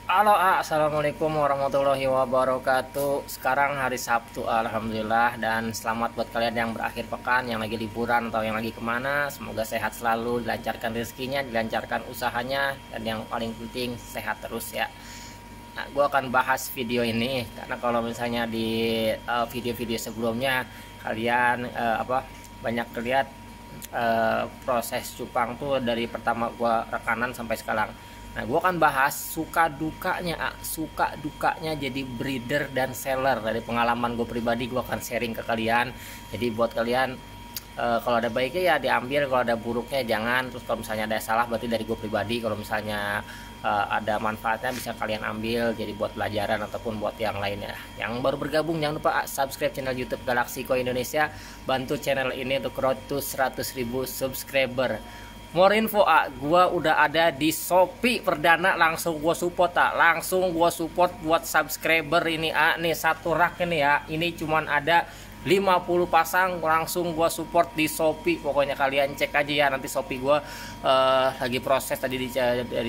Halo, assalamualaikum warahmatullahi wabarakatuh. Sekarang hari Sabtu, alhamdulillah, dan selamat buat kalian yang berakhir pekan, yang lagi liburan atau yang lagi kemana. Semoga sehat selalu, dilancarkan rezekinya, dilancarkan usahanya, dan yang paling penting sehat terus ya. Nah, gue akan bahas video ini karena kalau misalnya di video-video sebelumnya kalian banyak lihat proses cupang tuh dari pertama gue rekanan sampai sekarang. Nah, gue akan bahas suka dukanya jadi breeder dan seller. Dari pengalaman gue pribadi, gue akan sharing ke kalian. Jadi buat kalian, kalau ada baiknya ya diambil, kalau ada buruknya jangan. Terus kalau misalnya ada salah berarti dari gue pribadi. Kalau misalnya ada manfaatnya bisa kalian ambil, jadi buat pelajaran ataupun buat yang lainnya. Yang baru bergabung jangan lupa subscribe channel YouTube Galaxy Koi Indonesia. Bantu channel ini untuk road to 100.000 subscriber. More info, gua udah ada di Shopee perdana, langsung gua support langsung gua support buat subscriber ini nih satu rak ini ya. Ini cuman ada 50 pasang, langsung gua support di Shopee. Pokoknya kalian cek aja ya, nanti Shopee gua lagi proses tadi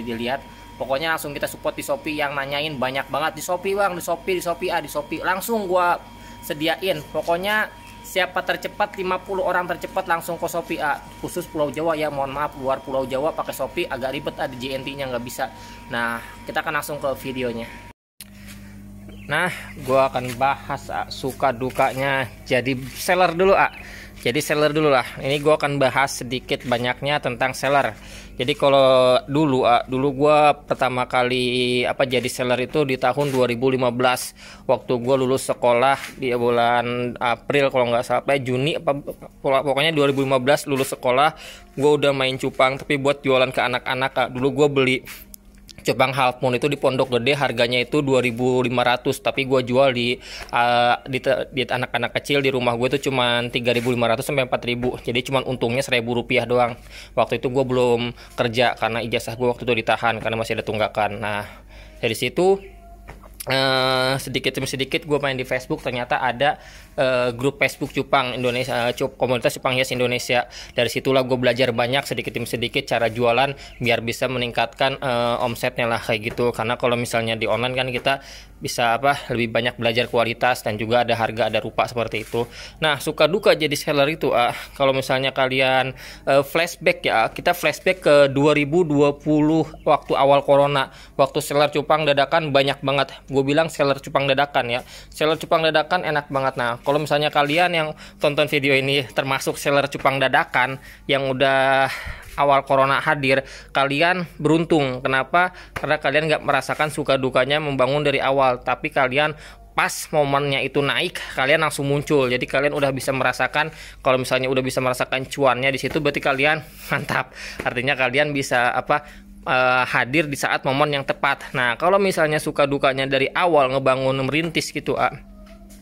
dilihat. Pokoknya langsung kita support di Shopee. Yang nanyain banyak banget di Shopee, Bang, di Shopee di Shopee. Langsung gua sediain. Pokoknya siapa tercepat 50 orang tercepat langsung ke Shopee khusus Pulau Jawa ya, mohon maaf, luar Pulau Jawa pakai Shopee agak ribet, ada JNT-nya nggak bisa. Nah, kita akan langsung ke videonya. Nah, gua akan bahas suka dukanya jadi seller dulu Jadi seller dulu lah. Ini gua akan bahas sedikit banyaknya tentang seller. Jadi kalau dulu gua pertama kali jadi seller itu di tahun 2015. Waktu gua lulus sekolah di bulan April kalau nggak salah, Juni pokoknya 2015 lulus sekolah, gua udah main cupang tapi buat jualan ke anak-anak. Dulu gua beli cupang half moon itu di Pondok Gede, harganya itu 2.500, tapi gue jual di anak-anak kecil di rumah gue itu cuma 3.500 sampai 4.000, jadi cuma untungnya Rp1.000 doang. Waktu itu gue belum kerja karena ijazah gue waktu itu ditahan karena masih ada tunggakan. Nah, dari situ sedikit demi sedikit gue main di Facebook, ternyata ada grup Facebook cupang Indonesia, komunitas cupang hias Indonesia. Dari situlah gue belajar banyak sedikit demi sedikit cara jualan biar bisa meningkatkan omsetnya lah kayak gitu. Karena kalau misalnya di online kan kita bisa lebih banyak belajar kualitas dan juga ada harga, ada rupa seperti itu. Nah, suka duka jadi seller itu kalau misalnya kalian flashback ya, kita flashback ke 2020 waktu awal corona, waktu seller cupang dadakan banyak banget. Gue bilang seller cupang dadakan ya, seller cupang dadakan enak banget. Nah, kalau misalnya kalian yang tonton video ini termasuk seller cupang dadakan yang udah awal corona hadir, kalian beruntung. Kenapa? Karena kalian nggak merasakan suka dukanya membangun dari awal, tapi kalian pas momennya itu naik, kalian langsung muncul. Jadi kalian udah bisa merasakan, kalau misalnya udah bisa merasakan cuannya di situ, berarti kalian mantap. Artinya kalian bisa hadir di saat momen yang tepat. Nah, kalau misalnya suka dukanya dari awal ngebangun merintis gitu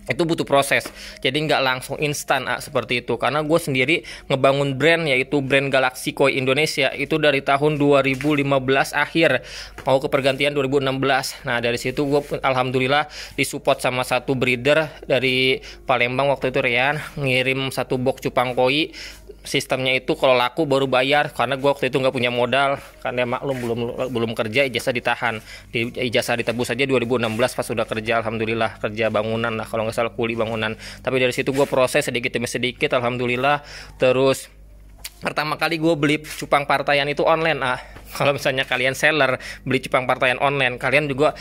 itu butuh proses, jadi nggak langsung instan seperti itu. Karena gue sendiri ngebangun brand, yaitu brand Galaxy Koi Indonesia itu dari tahun 2015 akhir mau ke pergantian 2016. Nah, dari situ gue alhamdulillah disupport sama satu breeder dari Palembang waktu itu, Rian, ngirim satu box cupang koi. Sistemnya itu kalau laku baru bayar, karena gue waktu itu nggak punya modal, karena maklum belum kerja, ijazah ditahan, ijazah ditebus aja 2016 pas sudah kerja. Alhamdulillah, kerja bangunan lah kalau nggak salah, kuli bangunan. Tapi dari situ gue proses sedikit demi sedikit, alhamdulillah. Terus pertama kali gue beli cupang partaian itu online Kalau misalnya kalian seller beli cupang partaian online, kalian juga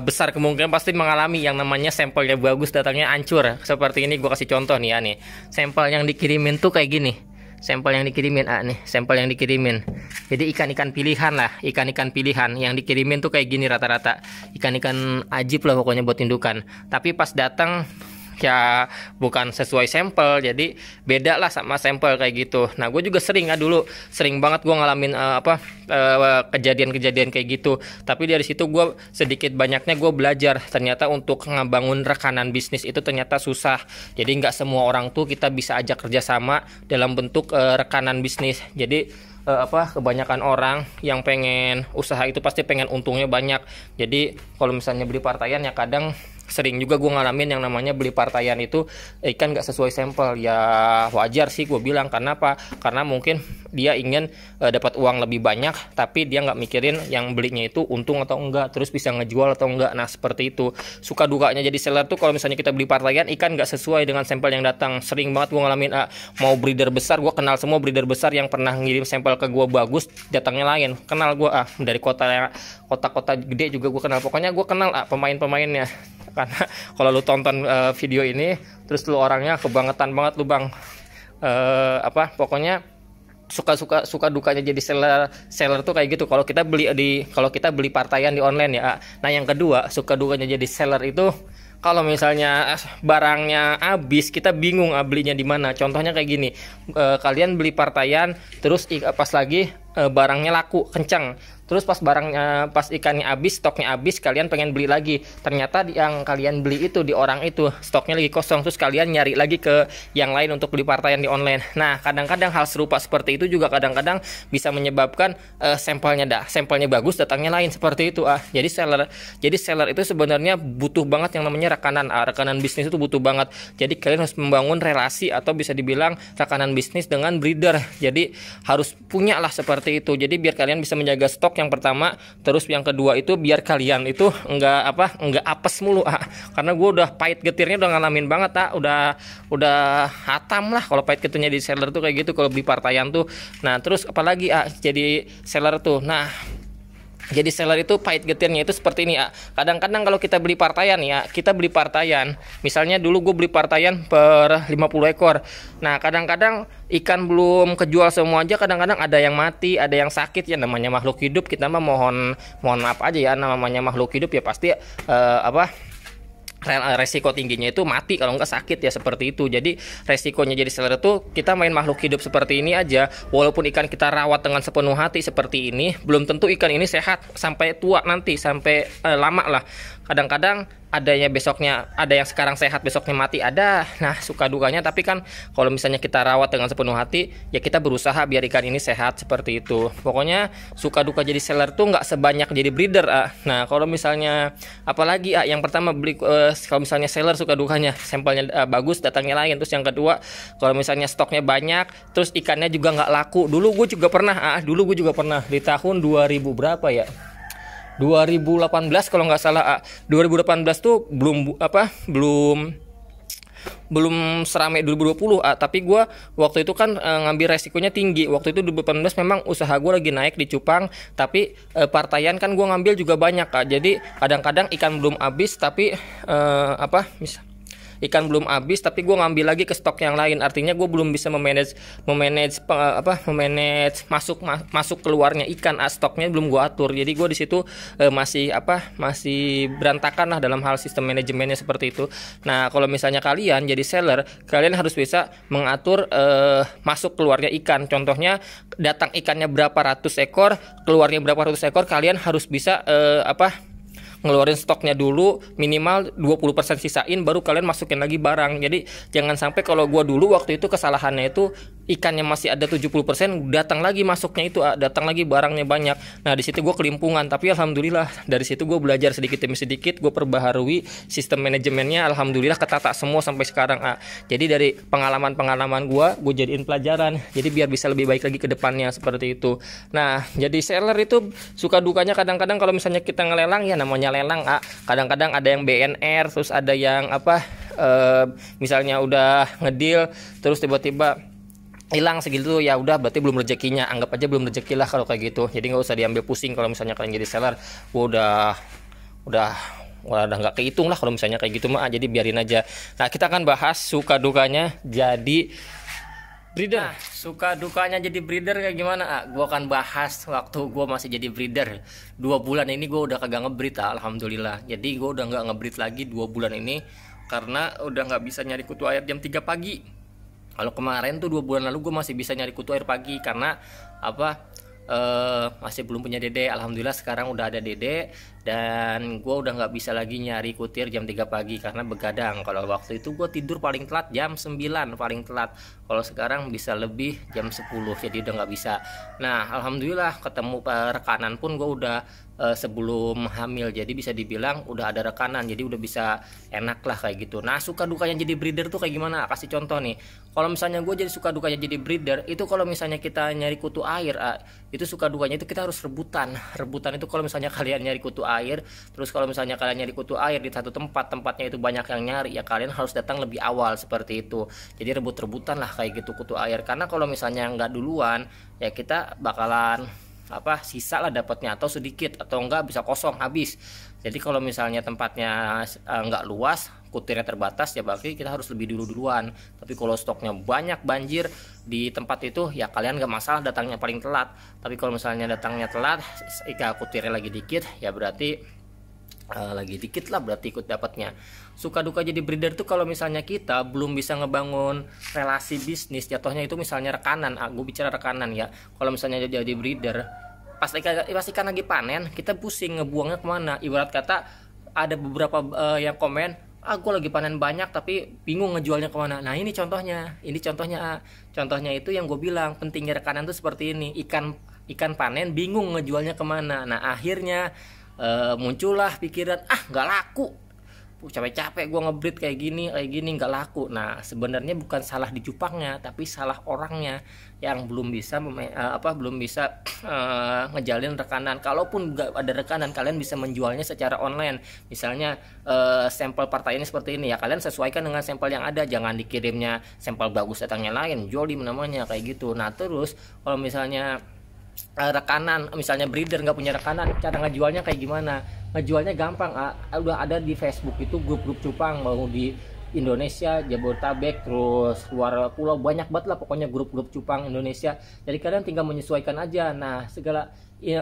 besar kemungkinan pasti mengalami yang namanya sampelnya bagus, datangnya hancur. Seperti ini, gue kasih contoh nih nih. Sampel yang dikirimin tuh kayak gini. Sampel yang dikirimin nih, sampel yang dikirimin. Jadi ikan-ikan pilihan lah, ikan-ikan pilihan yang dikirimin tuh kayak gini rata-rata. Ikan-ikan ajib lah pokoknya buat indukan. Tapi pas datang ya bukan sesuai sampel, jadi beda lah sama sampel kayak gitu. Nah, gue juga sering sering banget gue ngalamin kejadian-kejadian kayak gitu. Tapi dari situ gue sedikit banyaknya gue belajar, ternyata untuk ngebangun rekanan bisnis itu ternyata susah. Jadi nggak semua orang tuh kita bisa ajak kerjasama dalam bentuk rekanan bisnis. Jadi kebanyakan orang yang pengen usaha itu pasti pengen untungnya banyak. Jadi kalau misalnya beli partaian ya kadang sering juga gue ngalamin yang namanya beli partaian itu ikan nggak sesuai sampel. Ya wajar sih gue bilang, karena apa? Karena mungkin dia ingin dapat uang lebih banyak, tapi dia nggak mikirin yang belinya itu untung atau enggak, terus bisa ngejual atau enggak. Nah seperti itu suka dukanya jadi seller tuh kalau misalnya kita beli partaian ikan nggak sesuai dengan sampel yang datang. Sering banget gue ngalamin, mau breeder besar, gue kenal semua breeder besar yang pernah ngirim sampel ke gue bagus, datangnya lain. Kenal gue dari kota-kota gede juga gue kenal. Pokoknya gue kenal pemain-pemainnya. Karena kalau lu tonton video ini terus lu orangnya kebangetan banget lu bang, pokoknya suka dukanya jadi seller tuh kayak gitu. Kalau kita beli partaian di online ya. Nah yang kedua suka dukanya jadi seller itu kalau misalnya barangnya habis, kita bingung belinya di mana. Contohnya kayak gini, kalian beli partaian terus pas lagi barangnya laku kencang, terus pas ikannya habis, stoknya habis, kalian pengen beli lagi, ternyata yang kalian beli itu di orang itu stoknya lagi kosong, terus kalian nyari lagi ke yang lain untuk beli partaian di online. Nah kadang-kadang hal serupa seperti itu juga kadang-kadang bisa menyebabkan sampelnya bagus, datangnya lain, seperti itu. Jadi seller itu sebenarnya butuh banget yang namanya rekanan bisnis itu butuh banget. Jadi kalian harus membangun relasi atau bisa dibilang rekanan bisnis dengan breeder. Jadi harus punya lah seperti itu. Jadi biar kalian bisa menjaga stok yang pertama, terus yang kedua itu biar kalian itu enggak apes mulu. Karena gue udah pahit getirnya udah ngalamin banget, udah hatam lah kalau pahit getirnya di seller tuh kayak gitu kalau beli partaian tuh. Nah terus apalagi jadi seller tuh. Nah jadi seller itu pahit getirnya itu seperti ini. Kadang-kadang kalau kita beli partaian misalnya dulu gue beli partaian per 50 ekor. Nah kadang-kadang ikan belum kejual semua aja, kadang-kadang ada yang mati, ada yang sakit. Ya namanya makhluk hidup, kita mah mohon maaf aja ya, namanya makhluk hidup ya pasti resiko tingginya itu mati kalau nggak sakit ya, seperti itu. Jadi resikonya jadi seller itu kita main makhluk hidup seperti ini aja, walaupun ikan kita rawat dengan sepenuh hati seperti ini, belum tentu ikan ini sehat sampai tua nanti, sampai lama lah. Kadang-kadang adanya besoknya, ada yang sekarang sehat besoknya mati, ada. Nah suka dukanya, tapi kan kalau misalnya kita rawat dengan sepenuh hati ya kita berusaha biar ikan ini sehat, seperti itu. Pokoknya suka duka jadi seller tuh nggak sebanyak jadi breeder. Nah kalau misalnya apalagi yang pertama kalau misalnya seller suka dukanya sampelnya bagus, datangnya lain. Terus yang kedua kalau misalnya stoknya banyak terus ikannya juga nggak laku. Dulu gue juga pernah di tahun 2000 berapa ya, 2018 kalau nggak salah. 2018 tuh belum seramai 2020. Tapi gue waktu itu kan ngambil resikonya tinggi. Waktu itu 2018 memang usaha gue lagi naik di cupang, tapi partaian kan gue ngambil juga banyak. Jadi kadang-kadang ikan belum habis tapi ikan belum habis tapi gue ngambil lagi ke stok yang lain. Artinya gue belum bisa memanage masuk keluarnya ikan, stoknya belum gue atur. Jadi gue di situ masih berantakan lah dalam hal sistem manajemennya, seperti itu. Nah kalau misalnya kalian jadi seller, kalian harus bisa mengatur masuk keluarnya ikan. Contohnya datang ikannya berapa ratus ekor, keluarnya berapa ratus ekor, kalian harus bisa ngeluarin stoknya dulu, minimal 20% sisain, baru kalian masukin lagi barang. Jadi jangan sampai kalau gua dulu waktu itu kesalahannya itu ikannya masih ada 70%, datang lagi masuknya itu, datang lagi barangnya banyak. Nah di situ gua kelimpungan, tapi alhamdulillah dari situ gua belajar sedikit demi sedikit, gua perbaharui sistem manajemennya, alhamdulillah ketata semua sampai sekarang. Jadi dari pengalaman gua jadiin pelajaran, jadi biar bisa lebih baik lagi ke depannya, seperti itu. Nah jadi seller itu suka dukanya kadang-kadang kalau misalnya kita ngelelang, ya namanya lelang, kadang-kadang ada yang BNR, terus ada yang misalnya udah ngedil terus tiba-tiba hilang segitu, ya udah berarti belum rezekinya, anggap aja belum rezeki lah kalau kayak gitu. Jadi nggak usah diambil pusing kalau misalnya kalian jadi seller. Udah nggak kehitung lah kalau misalnya kayak gitu mah, jadi biarin aja. Nah kita akan bahas suka dukanya jadi breeder. Nah, suka dukanya jadi breeder kayak gimana? Gue akan bahas waktu gue masih jadi breeder. 2 bulan ini gue udah kagak ngebreed, alhamdulillah. Jadi gue udah nggak ngebreed lagi 2 bulan ini karena udah nggak bisa nyari kutu air jam 3 pagi. Kalau kemarin tuh 2 bulan lalu gue masih bisa nyari kutu air pagi karena masih belum punya dede. Alhamdulillah sekarang udah ada dede dan gue udah nggak bisa lagi nyari kutir jam 3 pagi karena begadang. Kalau waktu itu gue tidur paling telat jam 9 paling telat, kalau sekarang bisa lebih jam 10, jadi udah nggak bisa. Nah alhamdulillah ketemu rekanan pun gue udah sebelum hamil, jadi bisa dibilang udah ada rekanan, jadi udah bisa enak lah kayak gitu. Nah suka dukanya jadi breeder tuh kayak gimana, kasih contoh nih. Kalau misalnya gue jadi suka dukanya jadi breeder itu, kalau misalnya kita nyari kutu air itu suka dukanya itu kita harus rebutan itu. Kalau misalnya kalian nyari kutu air, terus kalau misalnya kalian nyari kutu air di satu tempatnya itu banyak yang nyari, ya kalian harus datang lebih awal seperti itu. Jadi rebut-rebutan lah kayak gitu kutu air, karena kalau misalnya nggak duluan ya kita bakalan sisa lah dapatnya, atau sedikit, atau enggak bisa kosong habis. Jadi kalau misalnya tempatnya enggak luas, kutirnya terbatas, ya berarti kita harus lebih duluan. Tapi kalau stoknya banyak, banjir di tempat itu, ya kalian nggak masalah datangnya paling telat. Tapi kalau misalnya datangnya telat, jika kutirnya lagi dikit, ya berarti lagi dikit lah berarti ikut dapatnya. Suka duka jadi breeder tuh kalau misalnya kita belum bisa ngebangun relasi bisnis, jatuhnya itu misalnya rekanan, gue bicara rekanan ya. Kalau misalnya jadi breeder, pas ikan lagi panen, kita pusing ngebuangnya kemana. Ibarat kata ada beberapa yang komen, gue lagi panen banyak tapi bingung ngejualnya kemana. Nah ini contohnya, contohnya itu yang gue bilang pentingnya rekanan tuh seperti ini. Ikan panen bingung ngejualnya kemana. Nah akhirnya muncullah pikiran, nggak laku, capek-capek gue ngebreed kayak gini nggak laku. Nah sebenarnya bukan salah di cupangnya, tapi salah orangnya yang belum bisa ngejalin rekanan. Kalaupun nggak ada rekanan, kalian bisa menjualnya secara online. Misalnya sampel partainya seperti ini ya, kalian sesuaikan dengan sampel yang ada, jangan dikirimnya sampel bagus datangnya lain, jolim namanya kayak gitu. Nah terus kalau misalnya rekanan, misalnya breeder nggak punya rekanan, cara ngejualnya kayak gimana? Ngejualnya gampang, udah ada di Facebook itu grup-grup cupang, mau di Indonesia, Jabodetabek, terus luar pulau, banyak banget lah pokoknya grup-grup cupang Indonesia. Jadi kalian tinggal menyesuaikan aja. Nah segala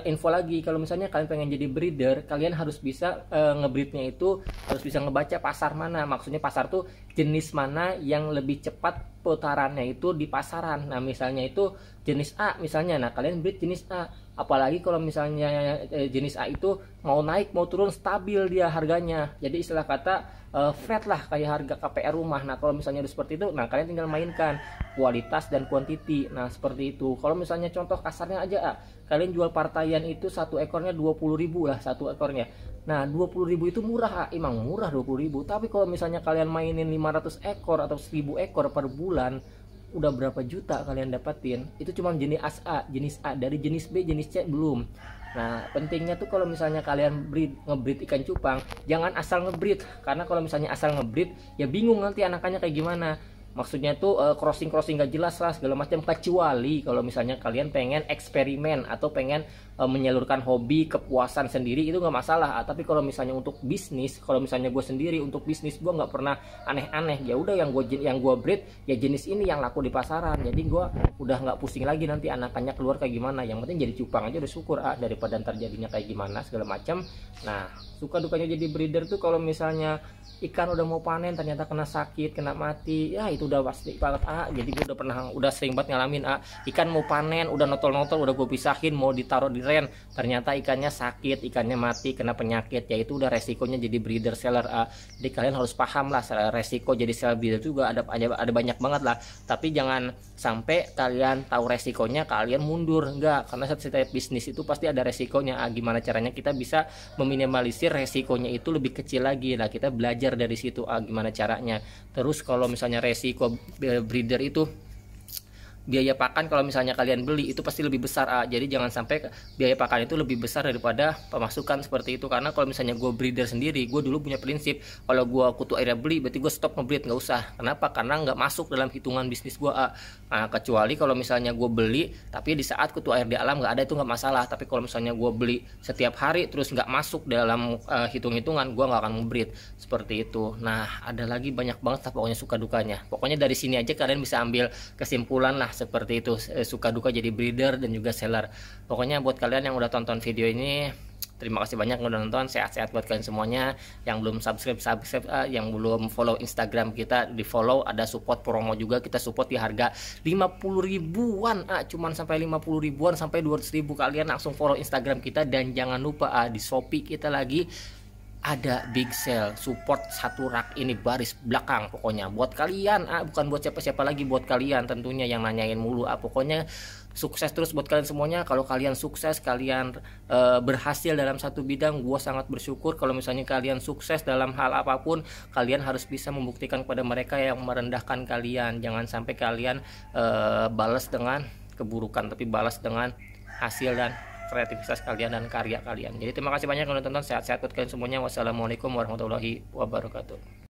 info lagi, kalau misalnya kalian pengen jadi breeder, kalian harus bisa ngebreednya itu harus bisa ngebaca pasar mana. Maksudnya pasar tuh jenis mana yang lebih cepat putarannya itu di pasaran. Nah misalnya itu jenis A misalnya, nah kalian breed jenis A. Apalagi kalau misalnya jenis A itu mau naik mau turun stabil dia harganya, jadi istilah kata flat lah kayak harga KPR rumah. Nah kalau misalnya udah seperti itu, nah kalian tinggal mainkan kualitas dan kuantiti. Nah seperti itu. Kalau misalnya contoh kasarnya aja, kalian jual partaian itu satu ekornya 20.000 lah satu ekornya. Nah 20.000 itu murah, emang murah 20.000. Tapi kalau misalnya kalian mainin 500 ekor atau 1000 ekor per bulan, udah berapa juta kalian dapatin. Itu cuma jenis A, dari jenis B, jenis C belum. Nah pentingnya tuh kalau misalnya kalian ngebreed ikan cupang, jangan asal ngebreed, karena kalau misalnya asal ngebreed ya bingung nanti anakannya kayak gimana. Maksudnya tuh crossing gak jelas lah segala macam, kecuali kalau misalnya kalian pengen eksperimen atau pengen menyalurkan hobi kepuasan sendiri, itu nggak masalah. Tapi kalau misalnya untuk bisnis, kalau misalnya gue sendiri untuk bisnis, gue nggak pernah aneh-aneh. Ya udah yang gue breed ya jenis ini yang laku di pasaran, jadi gue udah nggak pusing lagi nanti anakannya keluar kayak gimana. Yang penting jadi cupang aja udah syukur daripada ntar jadinya kayak gimana segala macam. Nah suka dukanya jadi breeder tuh kalau misalnya ikan udah mau panen ternyata kena sakit, kena mati, ya itu udah pasti banget jadi gue udah sering banget ngalamin ikan mau panen udah notol-notol, udah gue pisahin mau ditaruh di ren, ternyata ikannya sakit, ikannya mati, kena penyakit. Ya itu udah resikonya jadi breeder seller. Jadi kalian harus paham lah resiko jadi seller breeder juga ada banyak banget lah. Tapi jangan sampai kalian tahu resikonya kalian mundur, enggak, karena setiap bisnis itu pasti ada resikonya. Gimana caranya kita bisa meminimalisir resikonya itu lebih kecil lagi. Nah kita belajar dari situ gimana caranya. Terus kalau misalnya resiko breeder itu biaya pakan, kalau misalnya kalian beli itu pasti lebih besar. Jadi jangan sampai biaya pakan itu lebih besar daripada pemasukan seperti itu. Karena kalau misalnya gue breeder sendiri, gue dulu punya prinsip, kalau gue kutu airnya beli berarti gue stop ngebreed, nggak usah. Kenapa? Karena nggak masuk dalam hitungan bisnis gue. Kecuali kalau misalnya gue beli tapi di saat kutu air di alam nggak ada, itu nggak masalah. Tapi kalau misalnya gue beli setiap hari terus nggak masuk dalam hitung-hitungan, gue nggak akan ngebreed seperti itu. Nah ada lagi banyak banget lah pokoknya suka dukanya. Pokoknya dari sini aja kalian bisa ambil kesimpulan lah seperti itu, suka duka jadi breeder dan juga seller. Pokoknya buat kalian yang udah tonton video ini, Terima kasih banyak udah nonton. Sehat-sehat buat kalian semuanya. Yang belum subscribe, yang belum follow Instagram kita, di follow. Ada support promo juga, kita support di harga 50 ribuan, cuman sampai 50 ribuan sampai 200 ribu. Kalian langsung follow Instagram kita. Dan jangan lupa di Shopee kita lagi ada big sale, support satu rak ini baris belakang. Pokoknya buat kalian, bukan buat siapa-siapa lagi, buat kalian tentunya yang nanyain mulu. Pokoknya sukses terus buat kalian semuanya. Kalau kalian sukses, kalian berhasil dalam satu bidang, gue sangat bersyukur. Kalau misalnya kalian sukses dalam hal apapun, kalian harus bisa membuktikan kepada mereka yang merendahkan kalian. Jangan sampai kalian balas dengan keburukan, tapi balas dengan hasil dan kreativitas kalian dan karya kalian. Jadi terima kasih banyak yang udah tonton. Sehat-sehat buat kalian semuanya. Wassalamualaikum warahmatullahi wabarakatuh.